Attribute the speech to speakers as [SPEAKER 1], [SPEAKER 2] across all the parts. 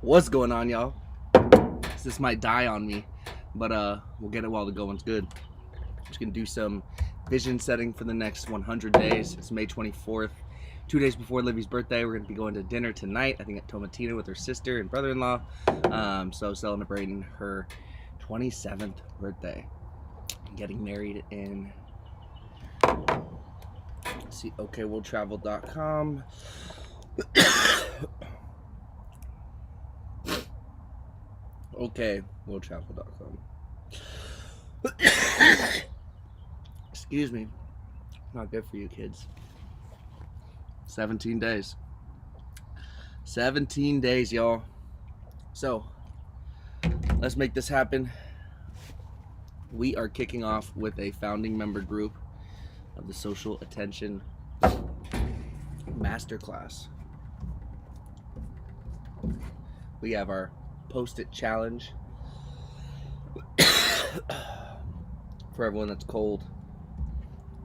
[SPEAKER 1] What's going on, y'all? This might die on me, but we'll get it while the going's good. I'm just gonna do some vision setting for the next 100 days. It's May 24th, 2 days before Livy's birthday. We're gonna be going to dinner tonight, I think at Tomatina with her sister and brother-in-law. So celebrating her 27th birthday. Getting married in, see, okwe'lltravel.com. okwe'lltravel.com. Excuse me. Not good for you kids. 17 days. 17 days, y'all. So, let's make this happen. We are kicking off with a founding member group of the Social Attention Masterclass. We have our Post-it challenge for everyone that's cold.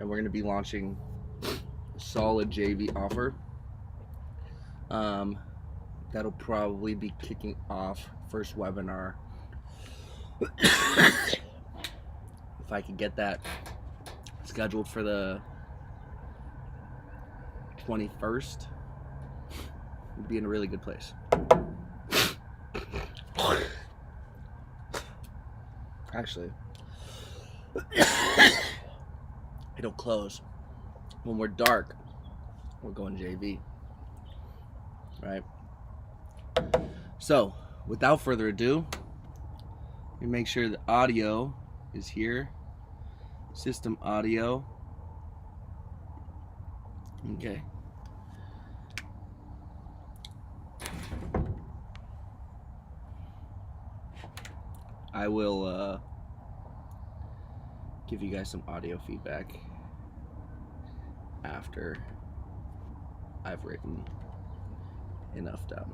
[SPEAKER 1] And we're going to be launching a solid JV offer. That'll probably be kicking off first webinar. If I could get that scheduled for the 21st, we'd be in a really good place. Actually, it'll close when we're dark. We're going JV, right? So, without further ado, we make sure the audio is here. System audio. Okay. I will give you guys some audio feedback after I've written enough down.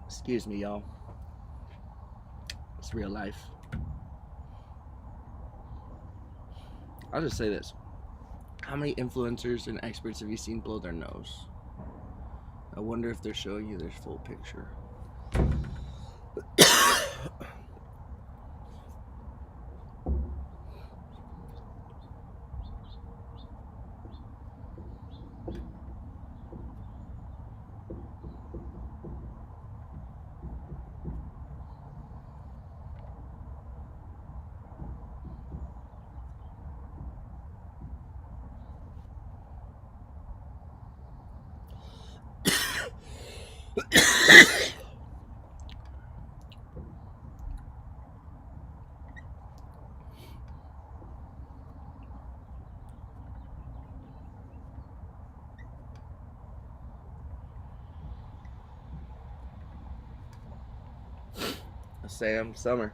[SPEAKER 1] Excuse me, y'all. It's real life. I'll just say this. How many influencers and experts have you seen blow their nose? I wonder if they're showing you their full picture. Sam Summer.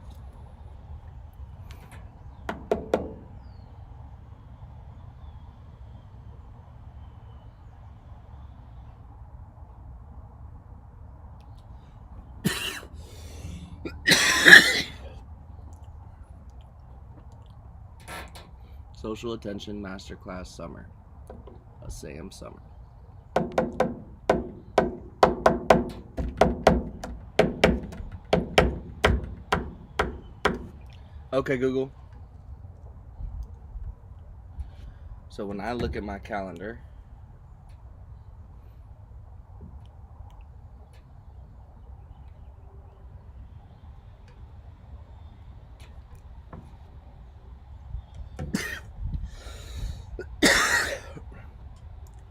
[SPEAKER 1] Social Attention Masterclass Summer. A Sam Summer. Okay, Google. So when I look at my calendar,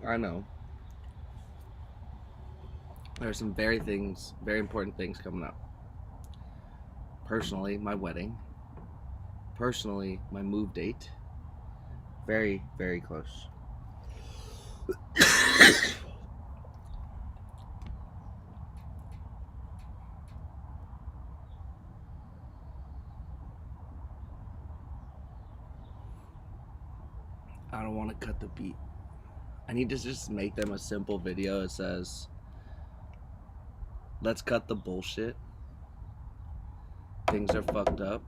[SPEAKER 1] I know there are some very important things coming up. Personally, my wedding. Personally, my move date. Very, very close. I don't want to cut the beat. I need to just make them a simple video. It says, let's cut the bullshit. Things are fucked up.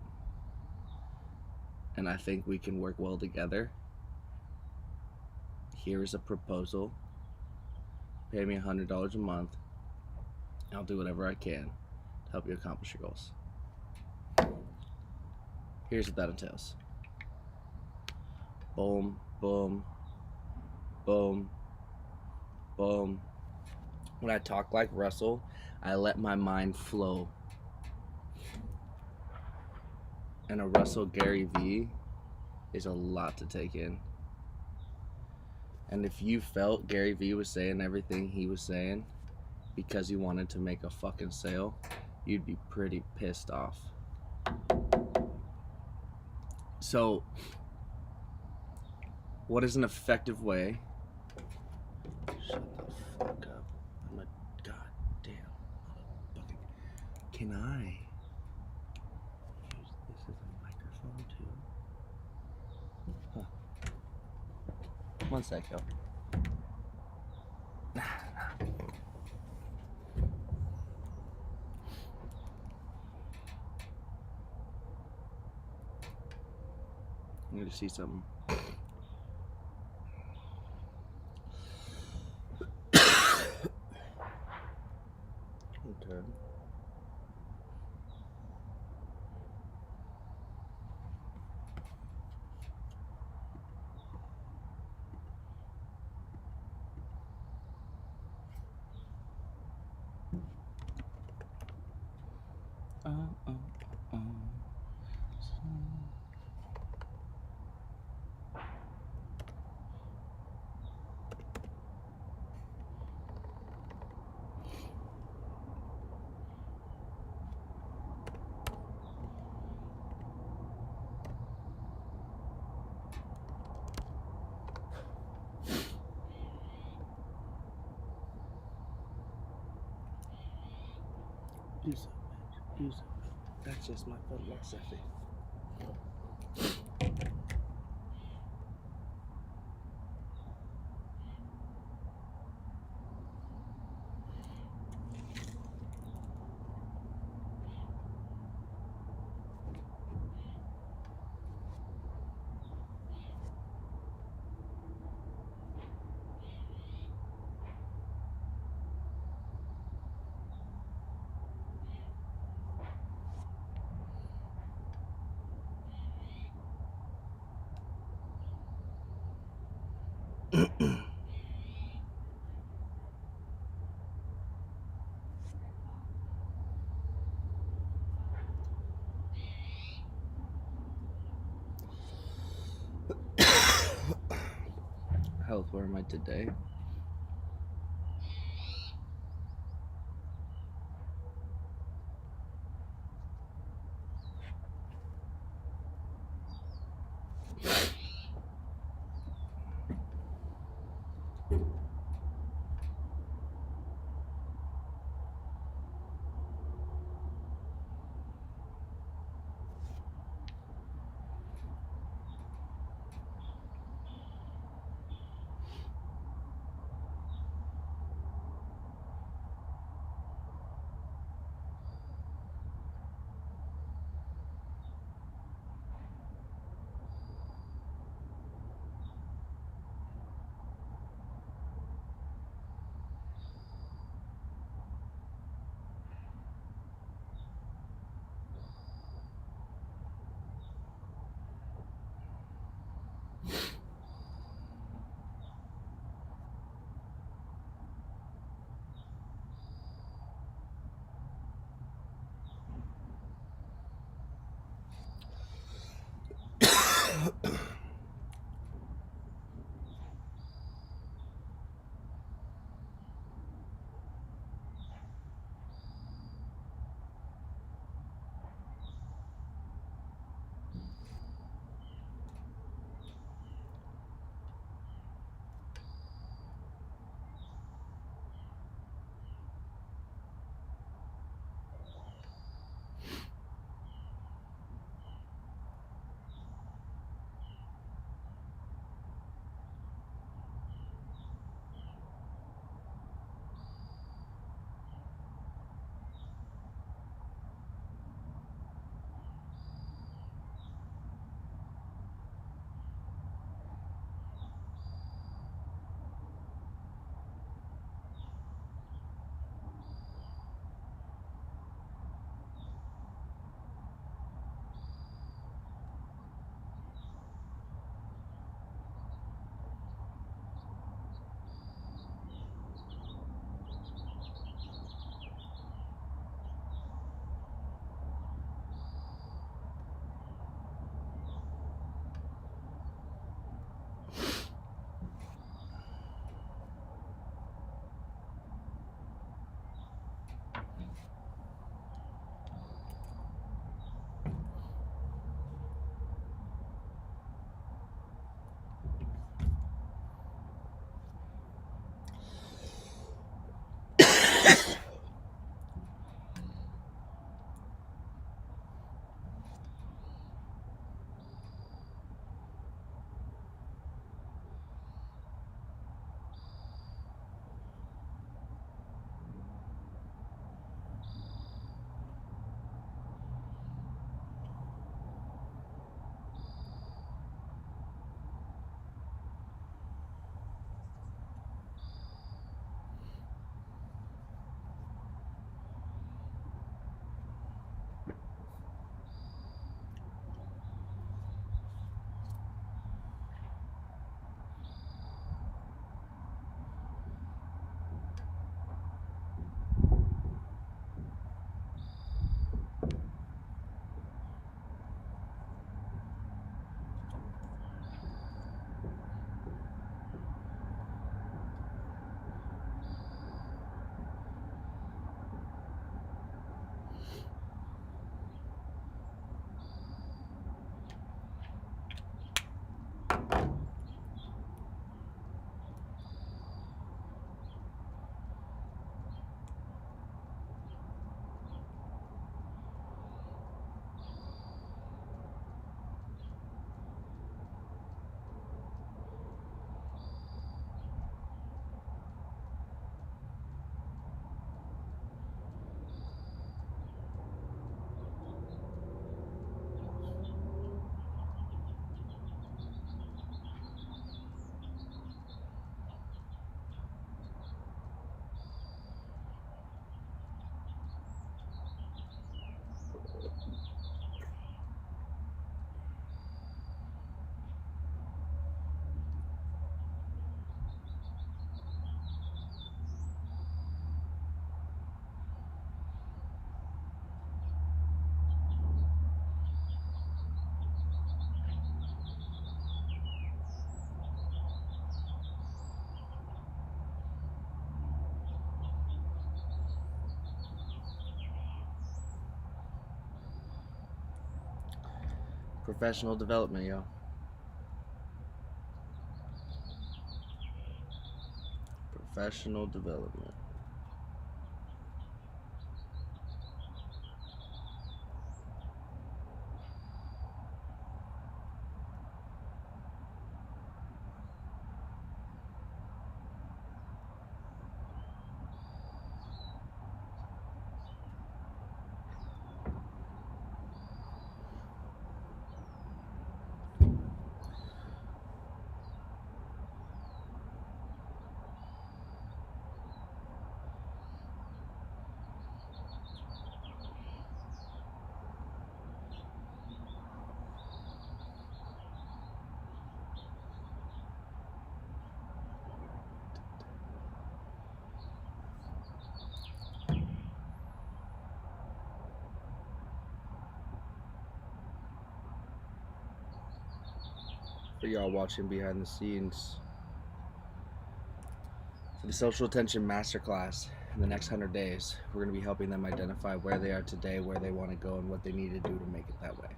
[SPEAKER 1] And I think we can work well together. Here is a proposal. Pay me $100 a month. I'll do whatever I can to help you accomplish your goals. Here's what that entails. Boom, boom, boom, boom. When I talk like Russell, I let my mind flow. And a Russell Gary V is a lot to take in. And if you felt Gary V was saying everything he was saying because he wanted to make a fucking sale, you'd be pretty pissed off. So, what is an effective way? Shut the fuck up. I'm a goddamn motherfucking. Can I use this as a microphone too? Huh. 1 sec, yo. I need to see something. Okay. Use it, bitch. Use it. That's just my philosophy. Health, where am I today? Professional development, yo. Professional development. For y'all watching behind the scenes, for the Social Attention Masterclass in the next 100 days, we're going to be helping them identify where they are today, where they want to go, and what they need to do to make it that way.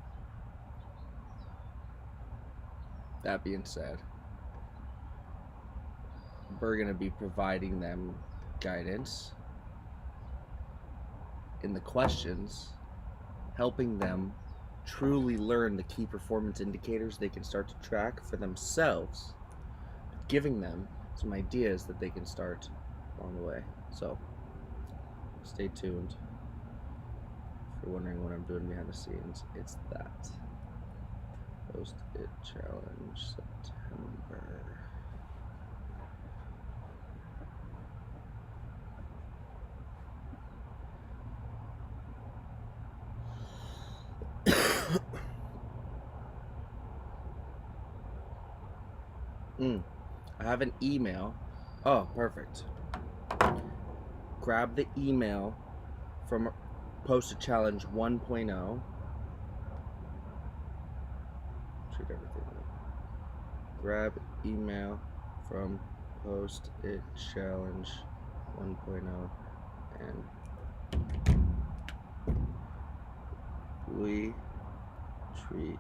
[SPEAKER 1] That being said, we're going to be providing them guidance in the questions, helping them truly learn the key performance indicators they can start to track for themselves, giving them some ideas that they can start along the way. So stay tuned. If you're wondering what I'm doing behind the scenes, it's that Post It Challenge September. I have an email. Oh, perfect. Grab the email from Post It Challenge 1.0. Treat everything. Grab email from Post It Challenge 1.0 and we treat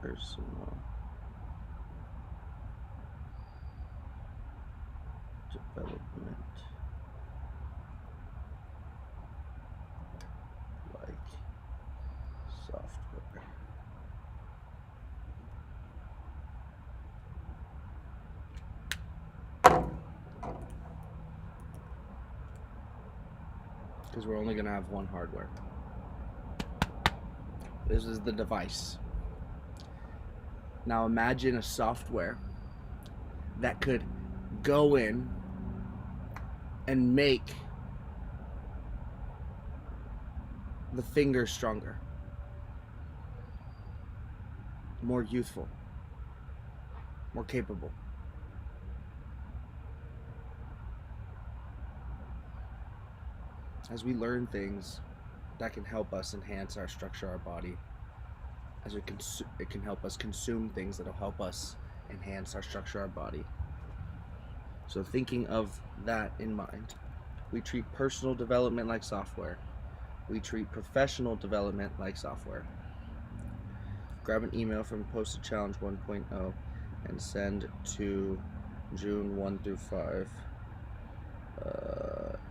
[SPEAKER 1] personal development like software. Because we're only going to have one hardware. This is the device. Now imagine a software that could go in and make the finger stronger, more youthful, more capable. As we learn things that can help us enhance our structure, our body, as it can help us consume things that'll help us enhance our structure, our body. So thinking of that in mind, we treat personal development like software. We treat professional development like software. Grab an email from Post It Challenge 1.0 and send to June 1 through 5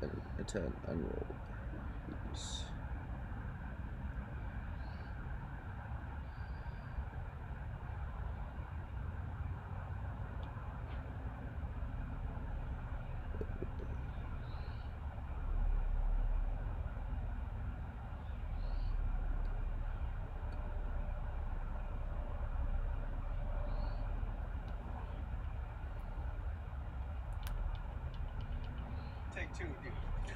[SPEAKER 1] and attend enroll. Please.
[SPEAKER 2] Take two, dude.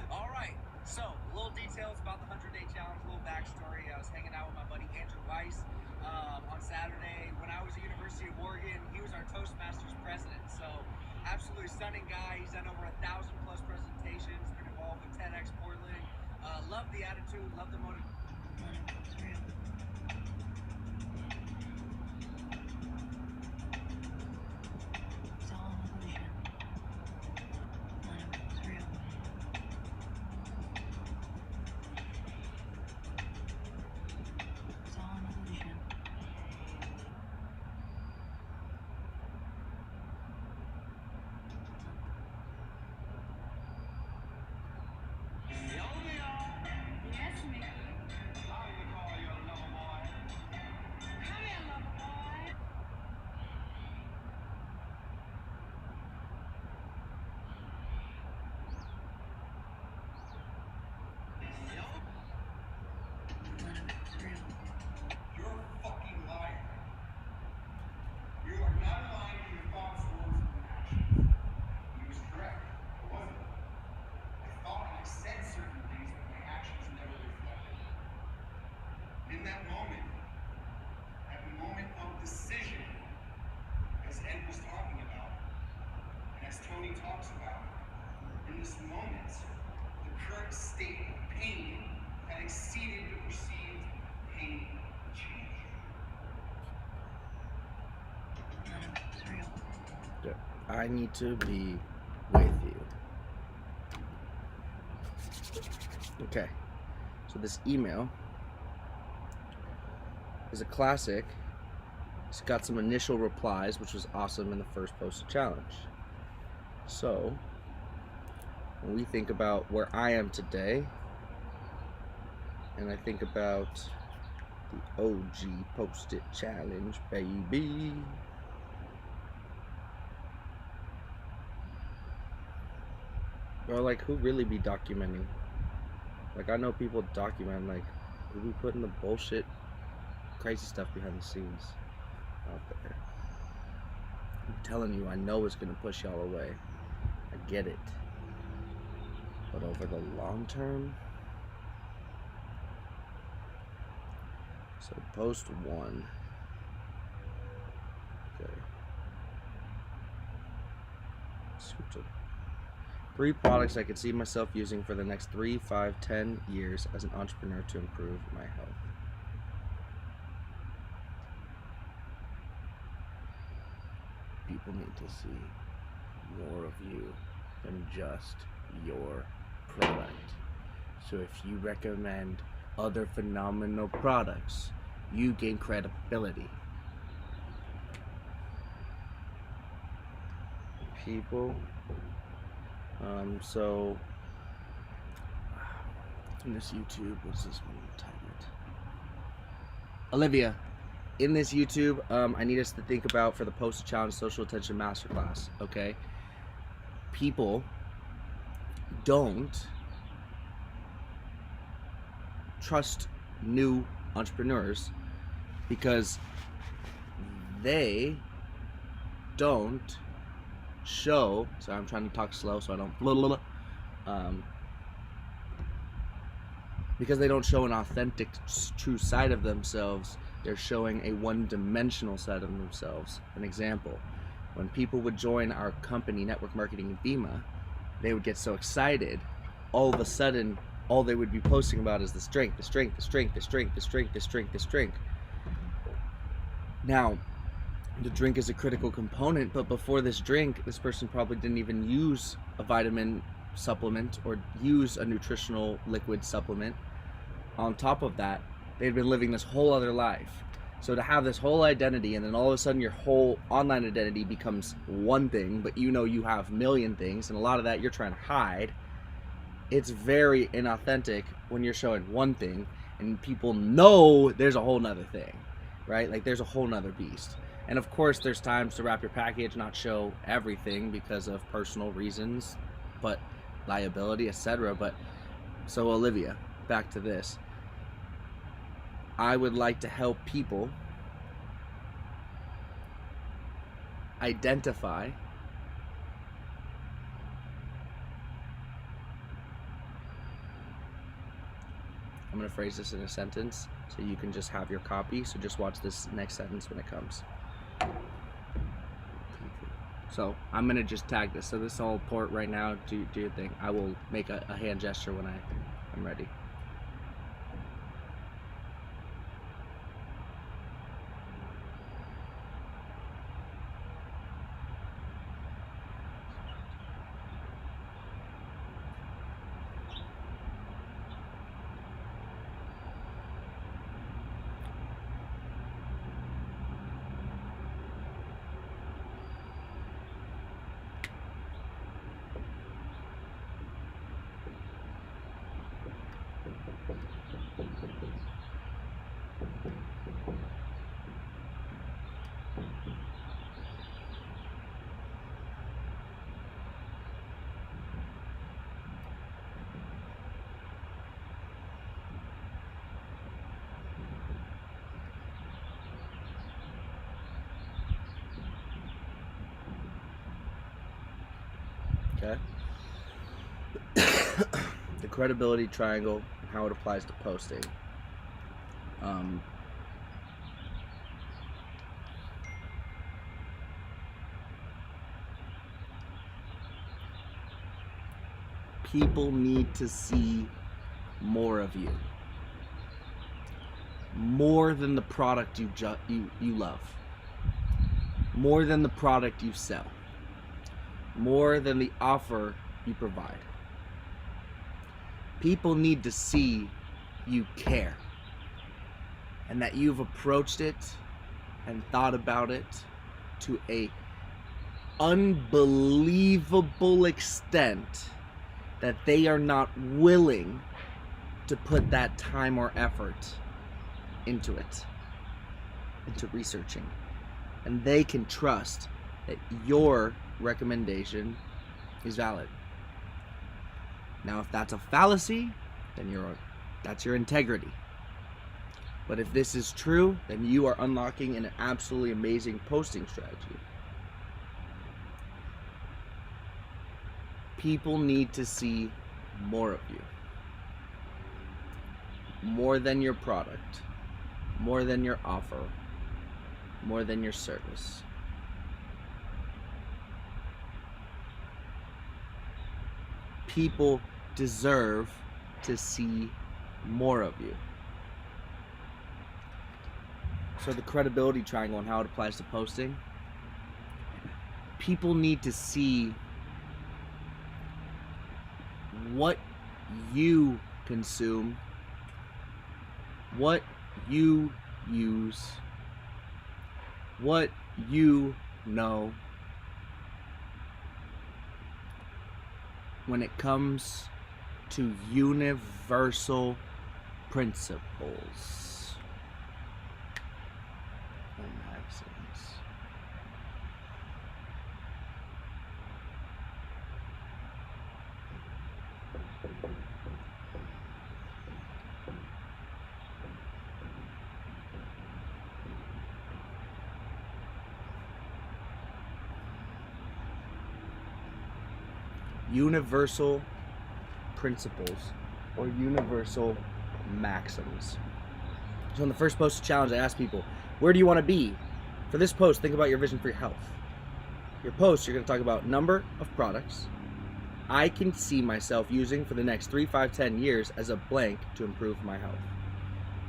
[SPEAKER 2] All right. So, little details about the 100-day challenge, a little backstory. I was hanging out with my buddy Andrew Weiss on Saturday when I was at University of Oregon. He was our Toastmasters president. So, absolutely stunning guy. He's done over 1,000+ presentations. Been involved with TEDx Portland. Love the attitude. Love the motivation. state of pain that exceeded the perceived pain change. It's real.
[SPEAKER 1] I need to be with you. Okay, so this email is a classic. It's got some initial replies, which was awesome in the first posted challenge. So, when we think about where I am today, and I think about the OG Post-it Challenge, baby. Or like, who really be documenting? Like, I know people document, like, who be putting the bullshit, crazy stuff behind the scenes out there. I'm telling you, I know it's gonna push y'all away. I get it. But over the long term, so post 1. Okay. Switch it. 3 products I could see myself using for the next 3, 5, 10 years as an entrepreneur to improve my health. People need to see more of you than just your product. So if you recommend other phenomenal products, you gain credibility. People, so in this YouTube, what's this one titled? Olivia, in this YouTube, I need us to think about for the Post Challenge Social Attention Masterclass, okay? People don't trust new entrepreneurs because they don't show, sorry, I'm trying to talk slow so I don't because they don't show an authentic, true side of themselves. They're showing a one-dimensional side of themselves. An example, when people would join our company, Network Marketing Bima, they would get so excited, all of a sudden, all they would be posting about is the strength, the strength, the strength, the strength, the strength, the strength, the strength. Now, the drink is a critical component, but before this drink, this person probably didn't even use a vitamin supplement or use a nutritional liquid supplement. On top of that, they'd been living this whole other life. So to have this whole identity and then all of a sudden your whole online identity becomes one thing, but you know you have a million things, and a lot of that you're trying to hide, it's very inauthentic when you're showing one thing and people know there's a whole nother thing, right? Like there's a whole nother beast. And of course there's times to wrap your package, not show everything because of personal reasons, but liability, etc. But so Olivia, back to this. I would like to help people identify I'm going to phrase this in a sentence so you can just have your copy. So just watch this next sentence when it comes. So I'm going to just tag this. So this all port right now, do your thing. I will make a hand gesture when I'm ready. Okay. The credibility triangle and how it applies to posting. People need to see more of you. More than the product you love. More than the product you sell. More than the offer you provide. People need to see you care, and that you've approached it and thought about it to a unbelievable extent that they are not willing to put that time or effort into it, into researching. And they can trust that your recommendation is valid. Now, if that's a fallacy, then that's your integrity. But if this is true, then you are unlocking an absolutely amazing posting strategy. People need to see more of you. More than your product. More than your offer. More than your service. People deserve to see more of you. So the credibility triangle and how it applies to posting. People need to see what you consume, what you use, what you know when it comes to universal principles and maxims. Universal principles or universal maxims. So in the first post challenge, I asked people, where do you want to be? For this post, think about your vision for your health. Your post, you're going to talk about number of products I can see myself using for the next 3, 5, 10 years as a blank to improve my health.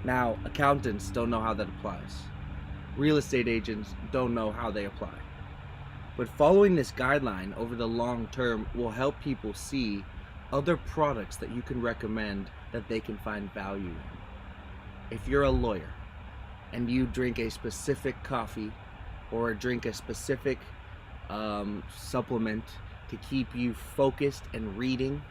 [SPEAKER 1] Now, accountants don't know how that applies. Real estate agents don't know how they apply. But following this guideline over the long term will help people see other products that you can recommend that they can find value in. If you're a lawyer and you drink a specific coffee or drink a specific supplement to keep you focused and reading,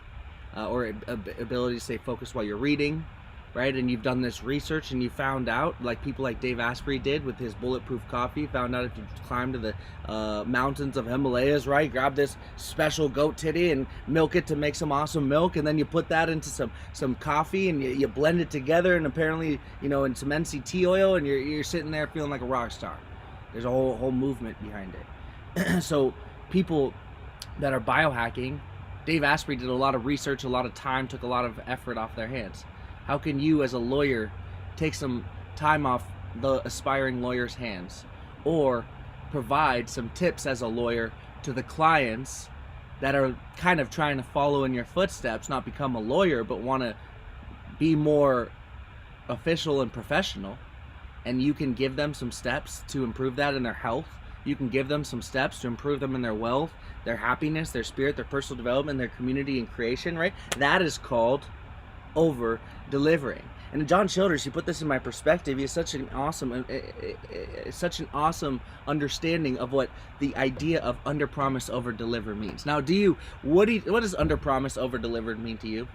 [SPEAKER 1] or ability to stay focused while you're reading, right? And you've done this research and you found out, like people like Dave Asprey did with his bulletproof coffee, found out if you climb to the mountains of Himalayas, right? Grab this special goat titty and milk it to make some awesome milk, and then you put that into some coffee and you blend it together, and apparently, you know, in some MCT oil, and you're sitting there feeling like a rock star. There's a whole movement behind it. So people that are biohacking, Dave Asprey did a lot of research, a lot of time, took a lot of effort off their hands. How can you as a lawyer take some time off the aspiring lawyer's hands, or provide some tips as a lawyer to the clients that are kind of trying to follow in your footsteps, not become a lawyer, but want to be more official and professional, and you can give them some steps to improve that in their health. You can give them some steps to improve them in their wealth, their happiness, their spirit, their personal development, their community and creation, right? That is called over delivering. And John Childers, he put this in my perspective. He has such an awesome understanding of what the idea of under promise over deliver means. Now, what does under promise over delivered mean to you?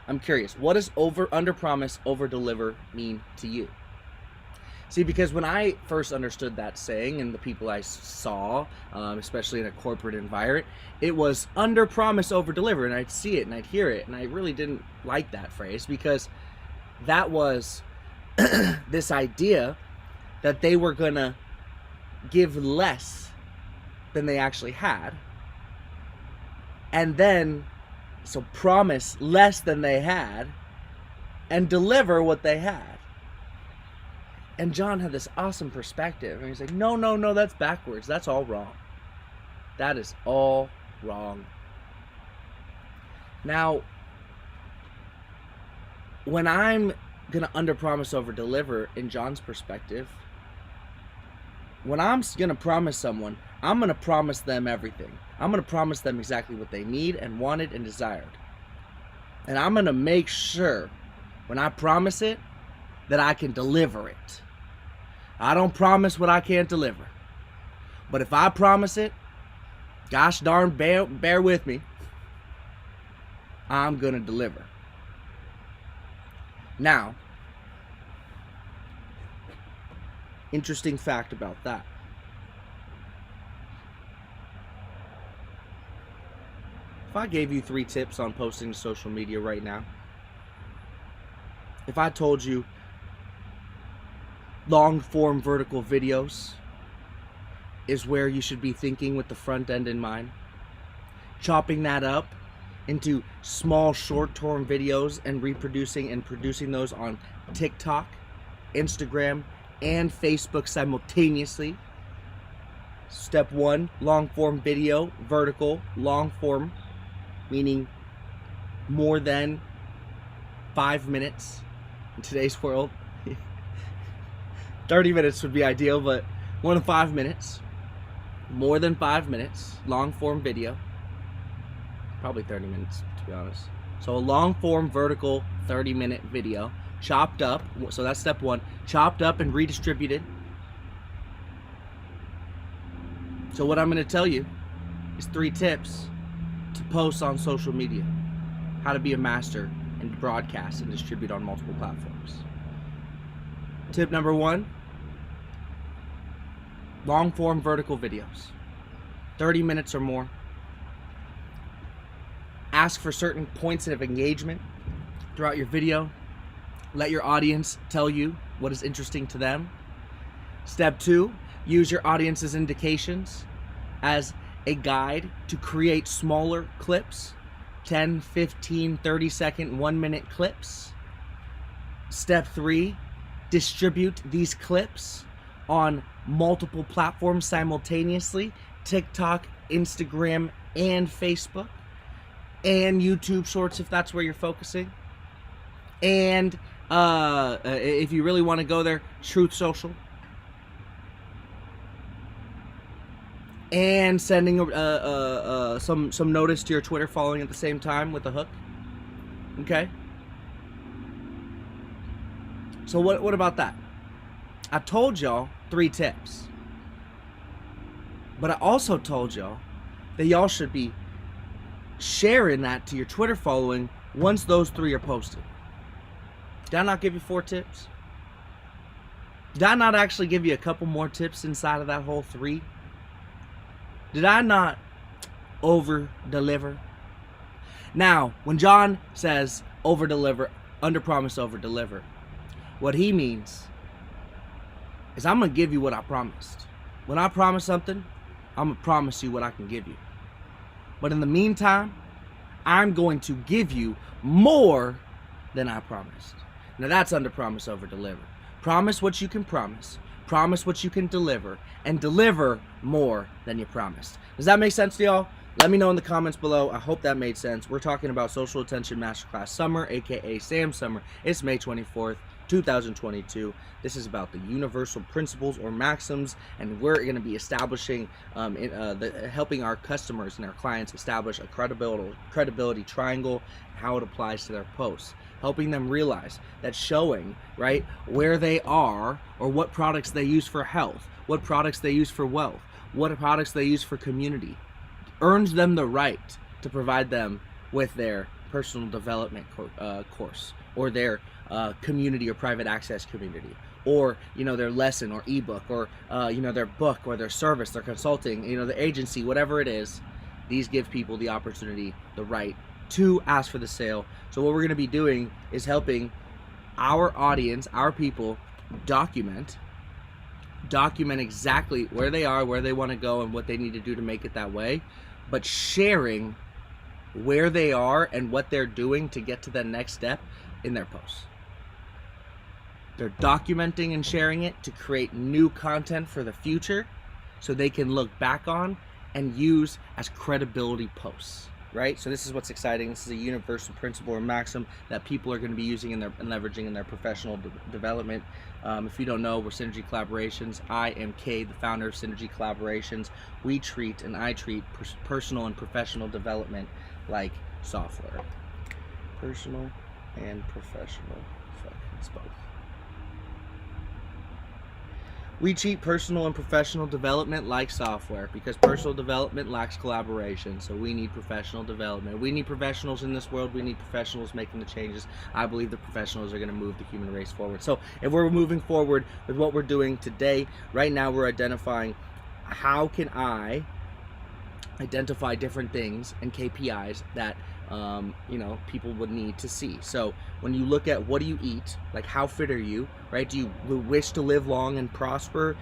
[SPEAKER 1] I'm curious. What does under promise over deliver mean to you? See, because when I first understood that saying, and the people I saw, especially in a corporate environment, it was under promise over deliver, and I'd see it and I'd hear it, and I really didn't like that phrase, because that was this idea that they were gonna give less than they actually had, and then so promise less than they had and deliver what they had. And John had this awesome perspective, and he's like, no, that's backwards. That's all wrong. That is all wrong. Now, when I'm going to underpromise over deliver in John's perspective, when I'm going to promise someone, I'm going to promise them everything. I'm going to promise them exactly what they need and wanted and desired. And I'm going to make sure when I promise it that I can deliver it. I don't promise what I can't deliver. But if I promise it, gosh darn, bear with me, I'm going to deliver. Now, interesting fact about that. If I gave you 3 tips on posting to social media right now, if I told you long form vertical videos is where you should be thinking with the front end in mind, chopping that up into small short-term videos and reproducing and producing those on TikTok, Instagram, and Facebook simultaneously. Step 1, long form video, vertical, long form, meaning more than 5 minutes in today's world. 30 minutes would be ideal, but more than 5 minutes. More than 5 minutes, long form video. Probably 30 minutes, to be honest. So a long form vertical 30-minute video, chopped up, so that's step 1, chopped up and redistributed. So what I'm going to tell you is 3 tips to post on social media, how to be a master and broadcast and distribute on multiple platforms. Tip number 1, long form vertical videos, 30 minutes or more. Ask for certain points of engagement throughout your video. Let your audience tell you what is interesting to them. Step 2, use your audience's indications as a guide to create smaller clips, 10, 15, 30 second, 1 minute clips. Step 3, distribute these clips on multiple platforms simultaneously, TikTok, Instagram, and Facebook, and YouTube Shorts if that's where you're focusing. And if you really want to go there, Truth Social. And sending some notice to your Twitter following at the same time with a hook. Okay? So what about that? I told y'all 3 tips. But I also told y'all that y'all should be sharing that to your Twitter following once those 3 are posted. Did I not give you 4 tips? Did I not actually give you a couple more tips inside of that whole 3? Did I not over deliver? Now, when John says over deliver, under promise, over deliver, what he means is I'm going to give you what I promised. When I promise something, I'm going to promise you what I can give you. But in the meantime, I'm going to give you more than I promised. Now that's under promise, over deliver. Promise what you can promise. Promise what you can deliver. And deliver more than you promised. Does that make sense to y'all? Let me know in the comments below. I hope that made sense. We're talking about Social Attention Masterclass Summer, aka Sam Summer. It's May 24th, 2022. This is about the universal principles or maxims, and we're going to be establishing, helping our customers and our clients establish a credibility triangle, how it applies to their posts. Helping them realize that showing, right, where they are or what products they use for health, what products they use for wealth, what products they use for community, earns them the right to provide them with their personal development course or their community or private access community, or their lesson or ebook, or their book or their service, their consulting, the agency, whatever it is. These give people the opportunity, the right to ask for the sale. So what we're going to be doing is helping our audience, our people, document exactly where they are, where they want to go, and what they need to do to make it that way, but sharing where they are and what they're doing to get to the next step in their posts. They're documenting and sharing it to create new content for the future so they can look back on and use as credibility posts. right? So this is what's exciting. This is a universal principle or maxim that people are going to be using in their and leveraging in their professional development. If you don't know, we're Synergy Collaborations. I am Kay, the founder of Synergy Collaborations. We treat and I treat personal and professional development like software. Personal and professional. Fuck, it's both. We treat personal and professional development like software because personal development lacks collaboration. So we need professional development. We need professionals in this world. We need professionals making the changes. I believe the professionals are going to move the human race forward. So if we're moving forward with what we're doing today, right now we're identifying how can I identify different things and KPIs that people would need to see. So when you look at what do you eat, like how fit are you, right? Do you wish to live long and prosper?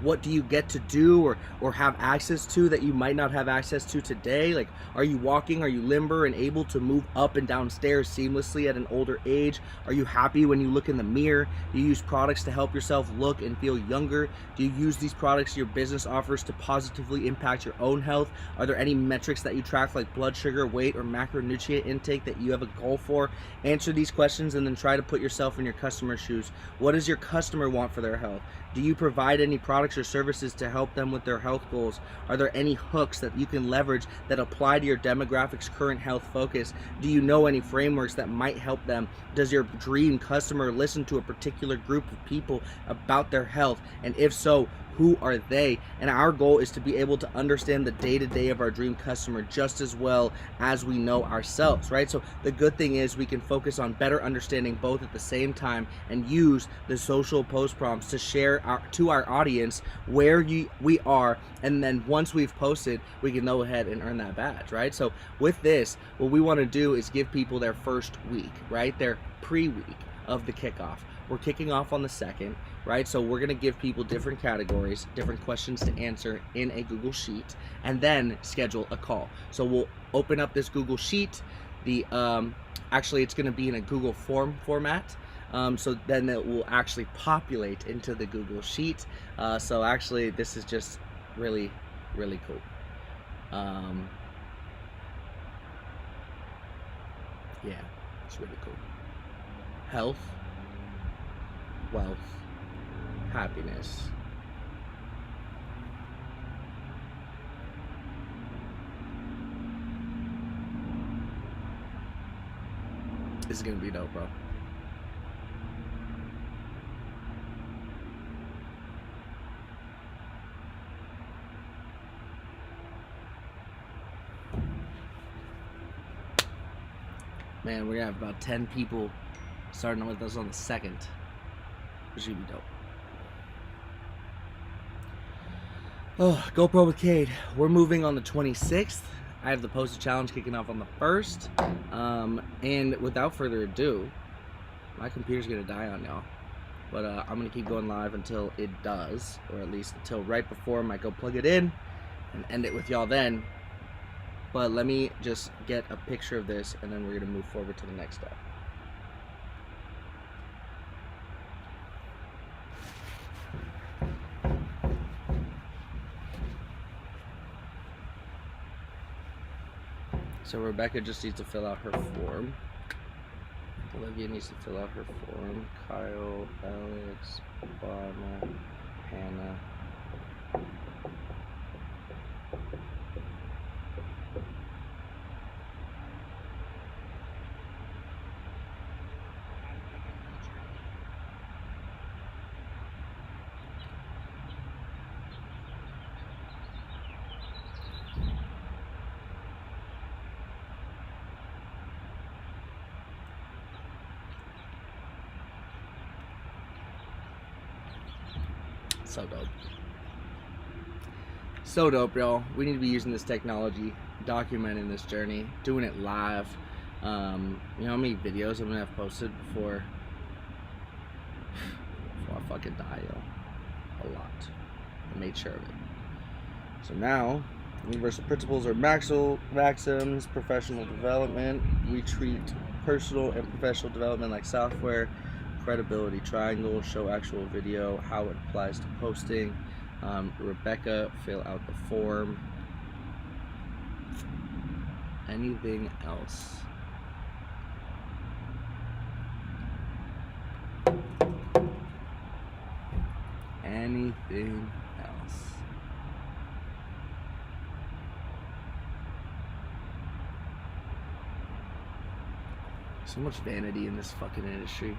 [SPEAKER 1] What do you get to do or have access to that you might not have access to today? Like, are you walking? Are you limber and able to move up and down stairs seamlessly at an older age? Are you happy when you look in the mirror? Do you use products to help yourself look and feel younger? Do you use these products your business offers to positively impact your own health? Are there any metrics that you track like blood sugar, weight, or macronutrient intake that you have a goal for? Answer these questions and then try to put yourself in your customer's shoes. What does your customer want for their health? Do you provide any products or services to help them with their health goals? Are there any hooks that you can leverage that apply to your demographic's current health focus? Do you know any frameworks that might help them? Does your dream customer listen to a particular group of people about their health? And if so, who are they? And our goal is to be able to understand the day-to-day of our dream customer just as well as we know ourselves, right? So the good thing is we can focus on better understanding both at the same time and use the social post prompts to share to our audience where we are, and then once we've posted, we can go ahead and earn that badge, right? So with this, what we want to do is give people their first week, right? Their pre-week of the kickoff. We're kicking off on the 2nd, right? So we're going to give people different categories, different questions to answer in a Google Sheet, and then schedule a call. So we'll open up this Google Sheet. Actually, it's going to be in a Google form format. So then it will actually populate into the Google Sheet. So actually, this is just really, really cool. Yeah, it's really cool. Health, wealth, happiness. This is gonna be dope, bro. Man, we're gonna have about 10 people starting with us on the 2nd. Which should be dope. Oh, GoPro with Cade. We're moving on the 26th. I have the Poster Challenge kicking off on the 1st. And without further ado, my computer's gonna die on y'all. But I'm gonna keep going live until it does, or at least until right before I might go plug it in and end it with y'all then. But let me just get a picture of this, and then we're gonna move forward to the next step. So Rebecca just needs to fill out her form. Olivia needs to fill out her form. Kyle, Alex, Obama, Hannah. So dope. So dope, y'all. We need to be using this technology, documenting this journey, doing it live. You know how many videos I'm gonna have posted before I fucking die, yo? A lot. I made sure of it. So now, universal principles are maxims, professional development. We treat personal and professional development like software. Credibility triangle, show actual video, how it applies to posting. Rebecca, fill out the form. Anything else? Anything else? So much vanity in this fucking industry.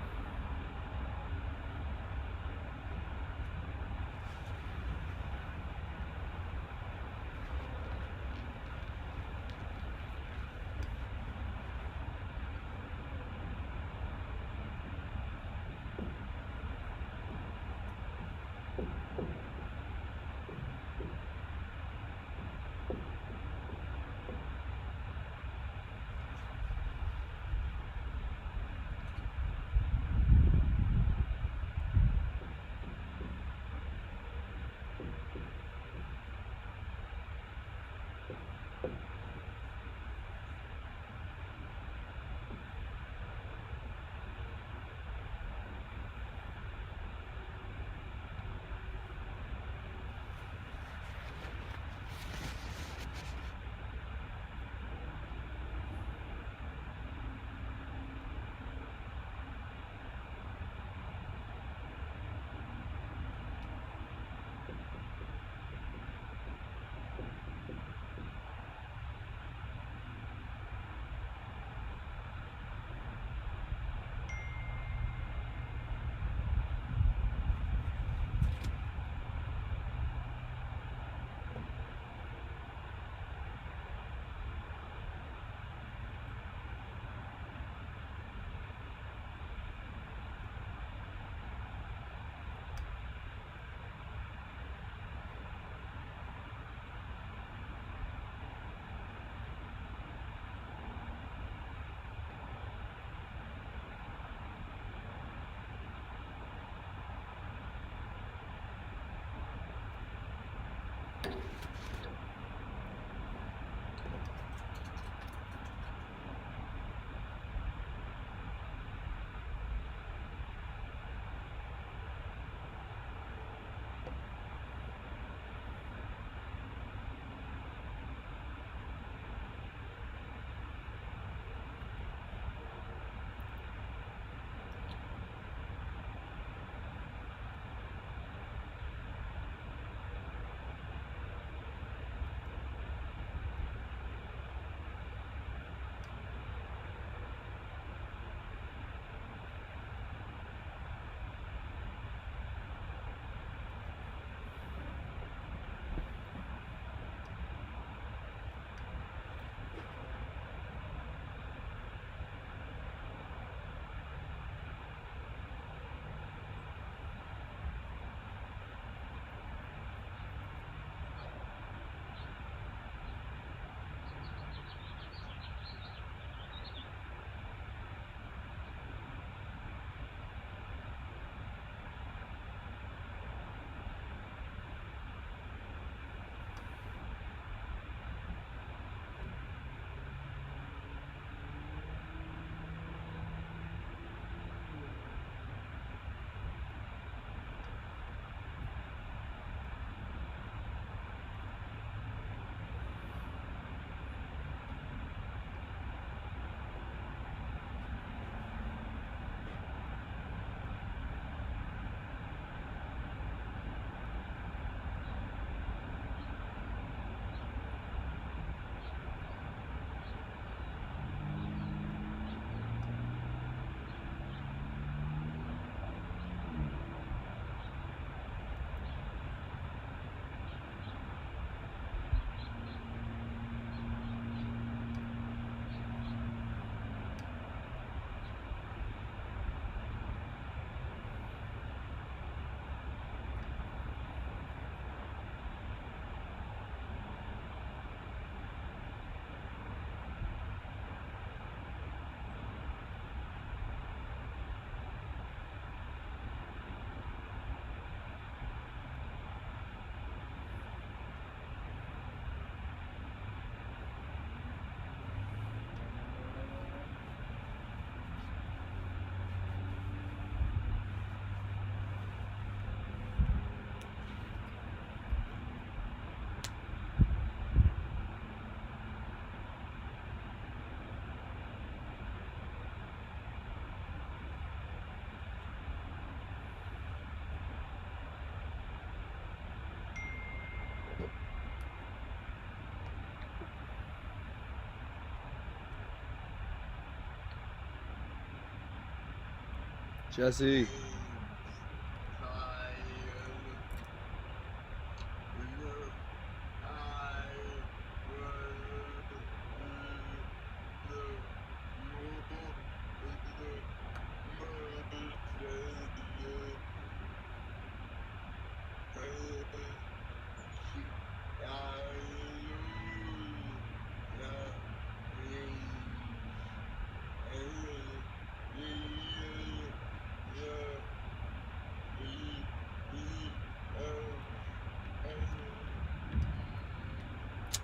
[SPEAKER 1] Jesse.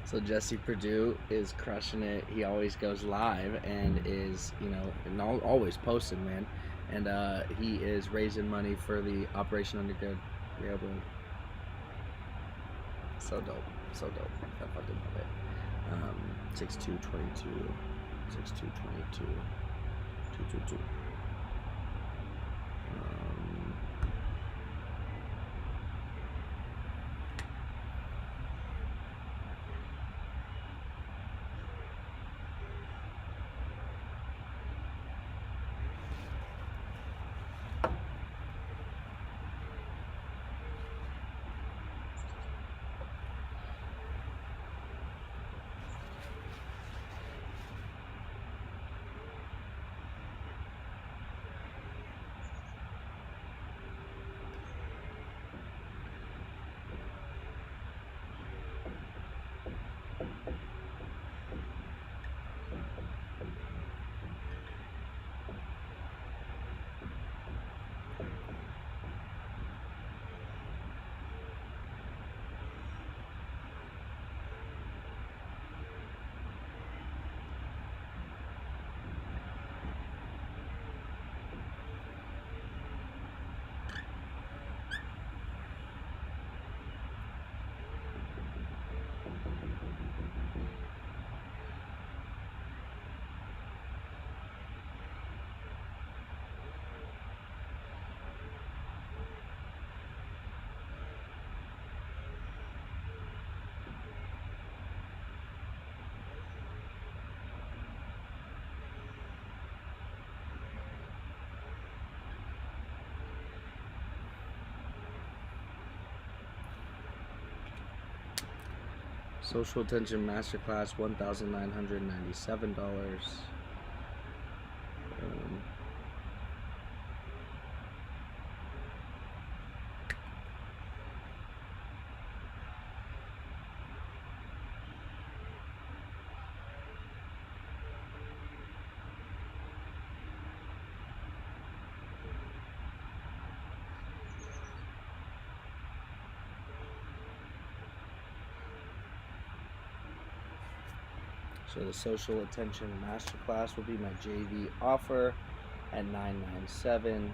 [SPEAKER 1] So Jesse Purdue is crushing it. He always goes live and is, and always posting, man. And he is raising money for the Operation Underground Railroad. So dope. So dope. I fucking love it. 6222. 6222. 222. Social Attention Masterclass, $1,997. So the Social Attention Masterclass will be my JV offer at $997.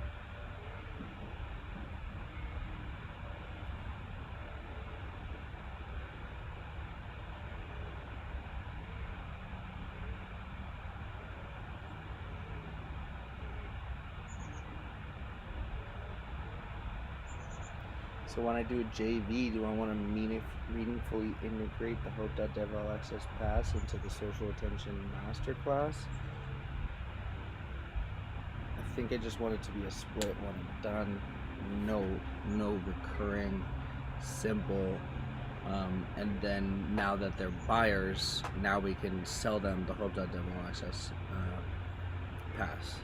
[SPEAKER 1] So when I do a JV, do I want to meaningfully integrate the Hope.dev All Access Pass into the Social Attention Masterclass? I think I just want it to be a split when I'm done. No recurring, simple. And then now that they're buyers, now we can sell them the Hope.dev All Access Pass.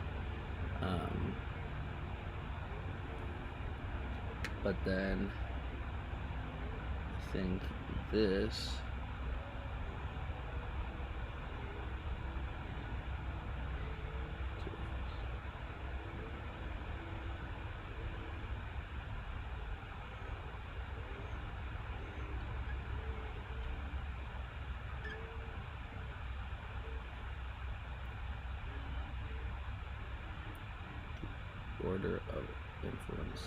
[SPEAKER 1] But then I think this order of influence.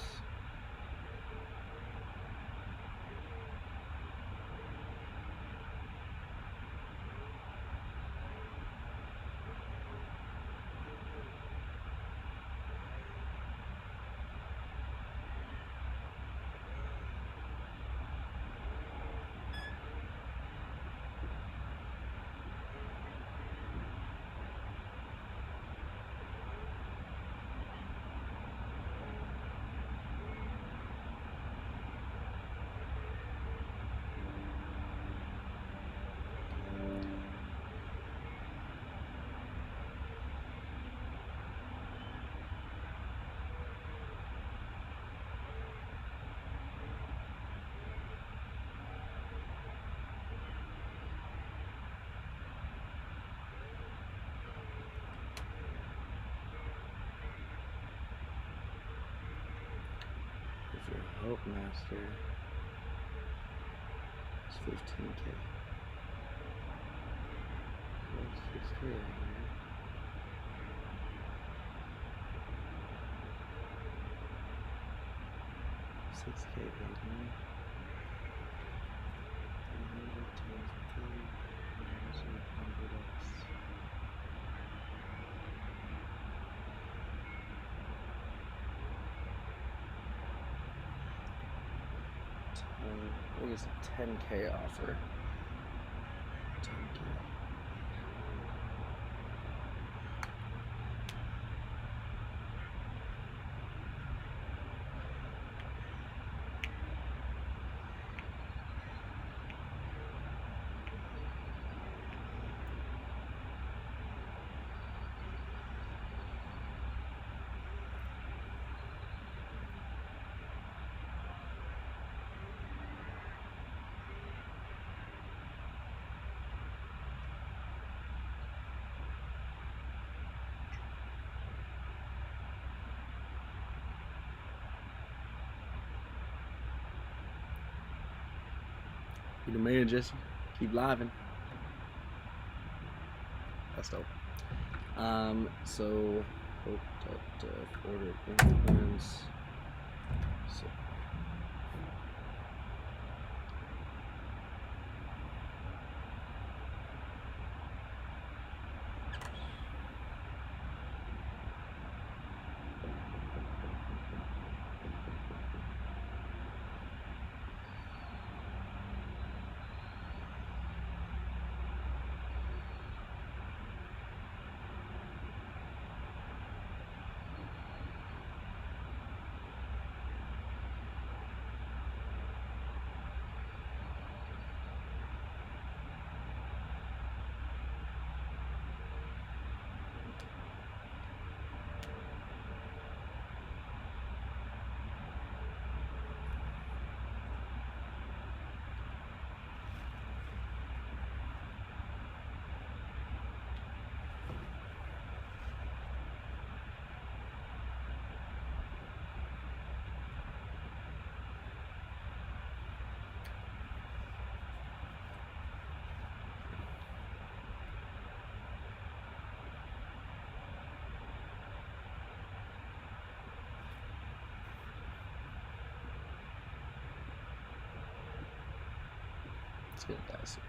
[SPEAKER 1] Hope Master. It's 15K. What's 6K right here? $6K, baby. 300 times 3. Minus 100x. I think it's a 10K offer. 10K. You the man, Jesse. Keep living. That's dope. So hope that order implements. So let's get it dicey.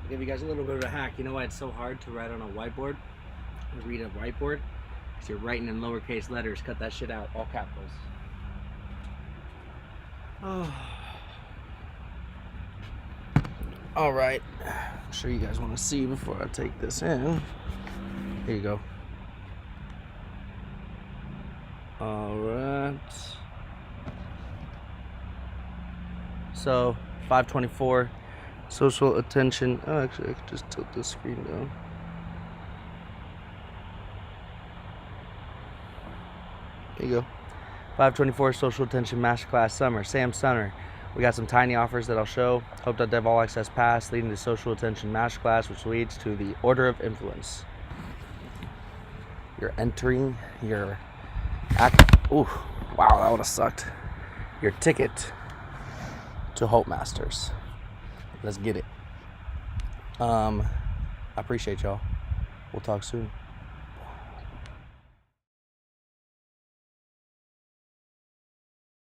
[SPEAKER 3] I'll give you guys a little bit of a hack. You know why it's so hard to write on a whiteboard? To read a whiteboard? Because you're writing in lowercase letters. Cut that shit out. All capitals. Oh.
[SPEAKER 1] All right. I'm sure you guys want to see before I take this in. Here you go. All right. So 524, social attention. Oh, actually, I could just tilt this screen down. There you go. 524 social attention masterclass summer. Sam Summer. We got some tiny offers that I'll show. Hope.dev all access pass leading to social attention masterclass, which leads to the order of influence. You're entering your ooh, wow, that would have sucked. Your ticket to Hope Masters. Let's get it. I appreciate y'all. We'll talk soon.